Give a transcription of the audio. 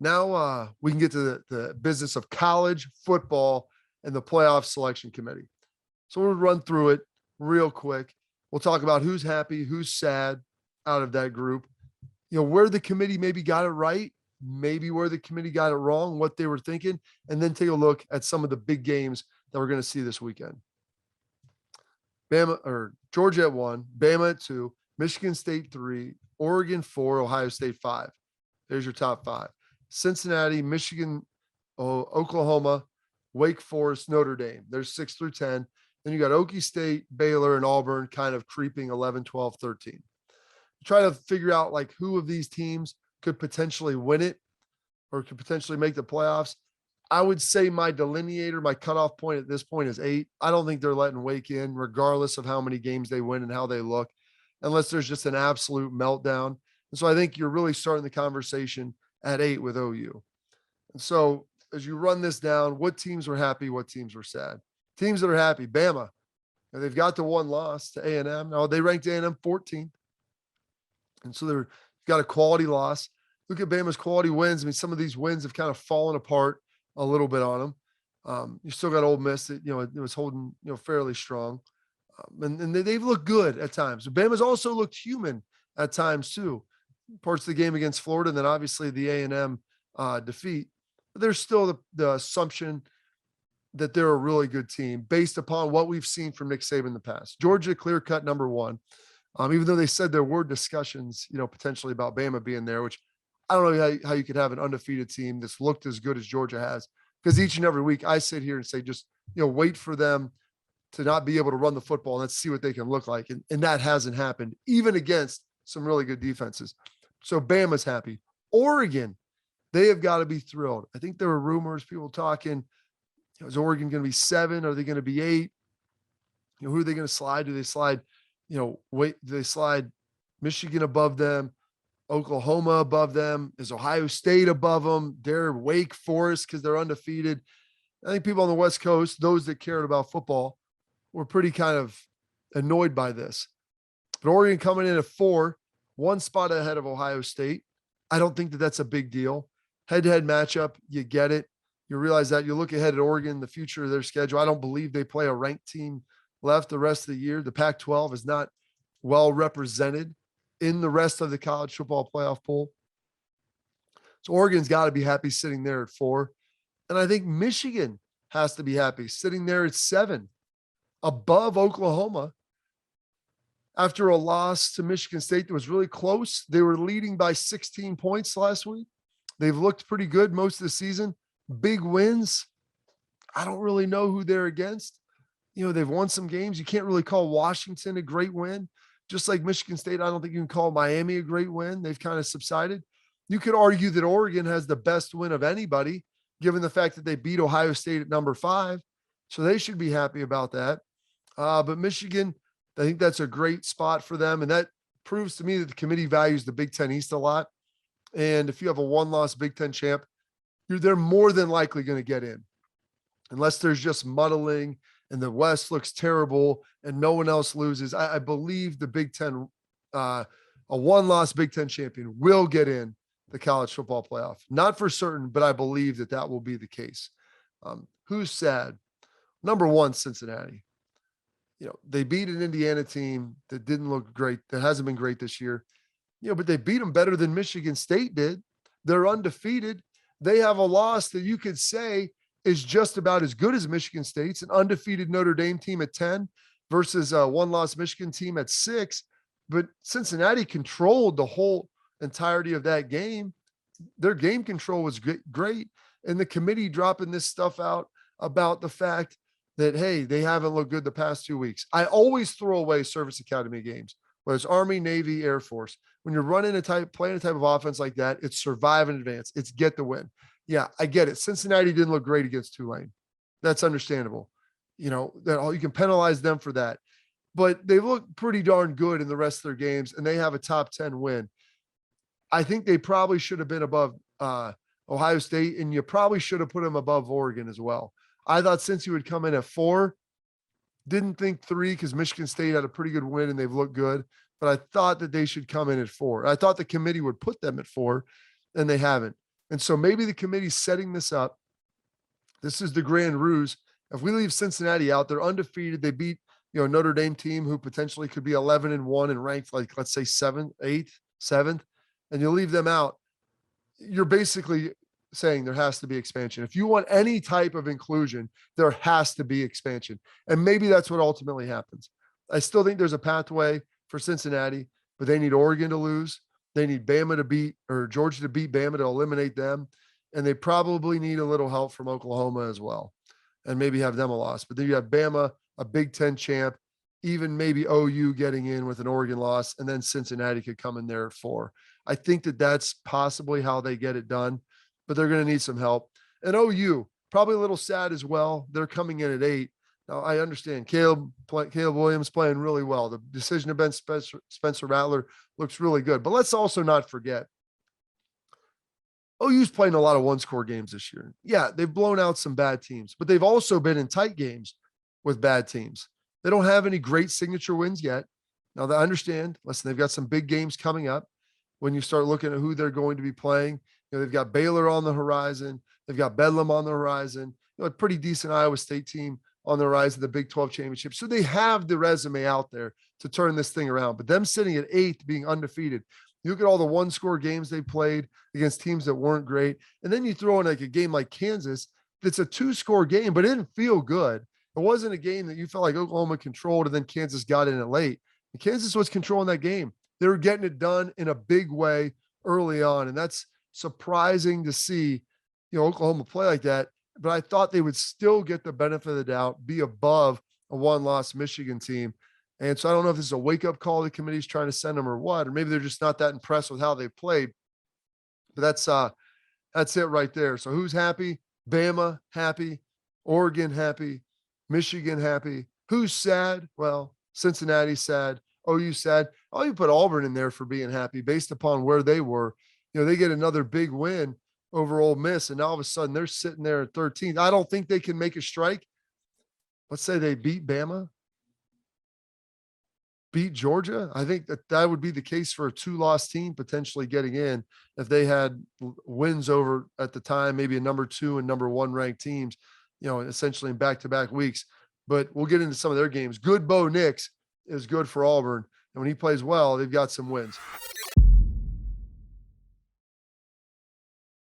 Now we can get to the business of college football and the playoff selection committee. So we'll run through it real quick. We'll talk about who's happy, who's sad out of that group, where the committee maybe got it right, maybe where the committee got it wrong, what they were thinking, and then take a look at some of the big games that we're going to see this weekend. Georgia at 1, Bama at 2, Michigan State 3, Oregon 4, Ohio State 5. There's your top 5. Cincinnati, Michigan, Oklahoma, Wake Forest, Notre Dame. There's 6 through 10. Then you got Okie State, Baylor, and Auburn kind of creeping 11, 12, 13. Try to figure out like who of these teams could potentially win it or could potentially make the playoffs. I would say my delineator, my cutoff point at this point is 8. I don't think they're letting Wake in, regardless of how many games they win and how they look, unless there's just an absolute meltdown. And so I think you're really starting the conversation at 8 with OU. And so as you run this down, what teams were happy, what teams were sad? Teams that are happy, Bama. And they've got the one loss to A&M. Now they ranked A&M 14th. And so they've got a quality loss. Look at Bama's quality wins. I mean, some of these wins have kind of fallen apart a little bit on them. You still got Ole Miss that, it was holding, fairly strong. And they've looked good at times. Bama's also looked human at times too. Parts of the game against Florida, and then obviously the A&M defeat. But there's still the assumption that they're a really good team based upon what we've seen from Nick Saban in the past. Georgia, clear-cut number 1. Even though they said there were discussions, potentially about Bama being there, which I don't know how you could have an undefeated team that's looked as good as Georgia has, because each and every week I sit here and say, just, wait for them to not be able to run the football and let's see what they can look like. And that hasn't happened, even against some really good defenses. So Bama's happy. Oregon, they have got to be thrilled. I think there were rumors, people talking, is Oregon going to be 7? Are they going to be 8? Who are they going to slide? Do they slide, do they slide Michigan above them? Oklahoma above them? Is Ohio State above them? They're Wake Forest because they're undefeated. I think people on the West Coast, those that cared about football, were pretty kind of annoyed by this. But Oregon coming in at 4, 1 spot ahead of Ohio State. I don't think that that's a big deal. Head-to-head matchup, you get it. You realize that. You look ahead at Oregon, the future of their schedule. I don't believe they play a ranked team left the rest of the year. The Pac-12 is not well represented in the rest of the college football playoff pool. So Oregon's got to be happy sitting there at 4. And I think Michigan has to be happy sitting there at 7, above Oklahoma. After a loss to Michigan State that was really close, they were leading by 16 points last week. They've looked pretty good most of the season. Big wins. I don't really know who they're against. They've won some games. You can't really call Washington a great win. Just like Michigan State, I don't think you can call Miami a great win. They've kind of subsided. You could argue that Oregon has the best win of anybody, given the fact that they beat Ohio State at number 5. So they should be happy about that. But Michigan, I think that's a great spot for them. And that proves to me that the committee values the Big Ten East a lot. And if you have a one-loss Big Ten champ, they're more than likely going to get in, unless there's just muddling and the West looks terrible and no one else loses. I believe the Big Ten, a one-loss Big Ten champion will get in the college football playoff. Not for certain, but I believe that will be the case. Who's sad? Number 1, Cincinnati. They beat an Indiana team that didn't look great, that hasn't been great this year. But they beat them better than Michigan State did. They're undefeated. They have a loss that you could say is just about as good as Michigan State's, an undefeated Notre Dame team at 10 versus a one-loss Michigan team at 6. But Cincinnati controlled the whole entirety of that game. Their game control was great. And the committee dropping this stuff out about the fact that, hey, they haven't looked good the past 2 weeks. I always throw away service academy games, whether it's Army, Navy, Air Force. When you're playing a type of offense like that, it's survive in advance. It's get the win. Yeah, I get it. Cincinnati didn't look great against Tulane. That's understandable. That you can penalize them for that. But they look pretty darn good in the rest of their games, and they have a top 10 win. I think they probably should have been above Ohio State, and you probably should have put them above Oregon as well. I thought Cincy would come in at 4. Didn't think 3 because Michigan State had a pretty good win and they've looked good. But I thought that they should come in at 4. I thought the committee would put them at 4, and they haven't. And so maybe the committee's setting this up. This is the grand ruse. If we leave Cincinnati out, they're undefeated. They beat, Notre Dame team who potentially could be 11-1 and ranked like, let's say 7th, 8th, 7th, and you leave them out. You're basically saying there has to be expansion. If you want any type of inclusion, there has to be expansion. And maybe that's what ultimately happens. I still think there's a pathway for Cincinnati, but they need Oregon to lose. They need Bama to beat, or Georgia to beat Bama to eliminate them. And they probably need a little help from Oklahoma as well, and maybe have them a loss. But then you have Bama, a Big Ten champ, even maybe OU getting in with an Oregon loss, and then Cincinnati could come in there at 4. I think that that's possibly how they get it done, but they're going to need some help. And OU, probably a little sad as well. They're coming in at 8. Now, I understand Caleb Williams playing really well. The decision to bench Spencer Rattler looks really good. But let's also not forget, OU's playing a lot of one-score games this year. Yeah, they've blown out some bad teams, but they've also been in tight games with bad teams. They don't have any great signature wins yet. Now, I understand. Listen, they've got some big games coming up. When you start looking at who they're going to be playing, they've got Baylor on the horizon. They've got Bedlam on the horizon. A pretty decent Iowa State team on the horizon, the Big 12 championship. So they have the resume out there to turn this thing around. But them sitting at 8th, being undefeated, you look at all the one-score games they played against teams that weren't great. And then you throw in like a game like Kansas, that's a 2-score game, but it didn't feel good. It wasn't a game that you felt like Oklahoma controlled and then Kansas got in it late. And Kansas was controlling that game. They were getting it done in a big way early on. And that's surprising to see, Oklahoma play like that. But I thought they would still get the benefit of the doubt, be above a one-loss Michigan team. And so I don't know if this is a wake-up call the committee's trying to send them or what, or maybe they're just not that impressed with how they played. But that's it right there. So who's happy? Bama happy, Oregon happy, Michigan happy. Who's sad? Well, Cincinnati sad, OU sad. I'll even put Auburn in there for being happy based upon where they were. They get another big win over Ole Miss, and now all of a sudden they're sitting there at 13th. I don't think they can make a strike. Let's say they beat Bama, beat Georgia. I think that would be the case for a 2-loss team potentially getting in if they had wins over at the time, maybe a number 2 and number 1 ranked teams, essentially in back-to-back weeks. But we'll get into some of their games. Good Bo Nix is good for Auburn. And when he plays well, they've got some wins.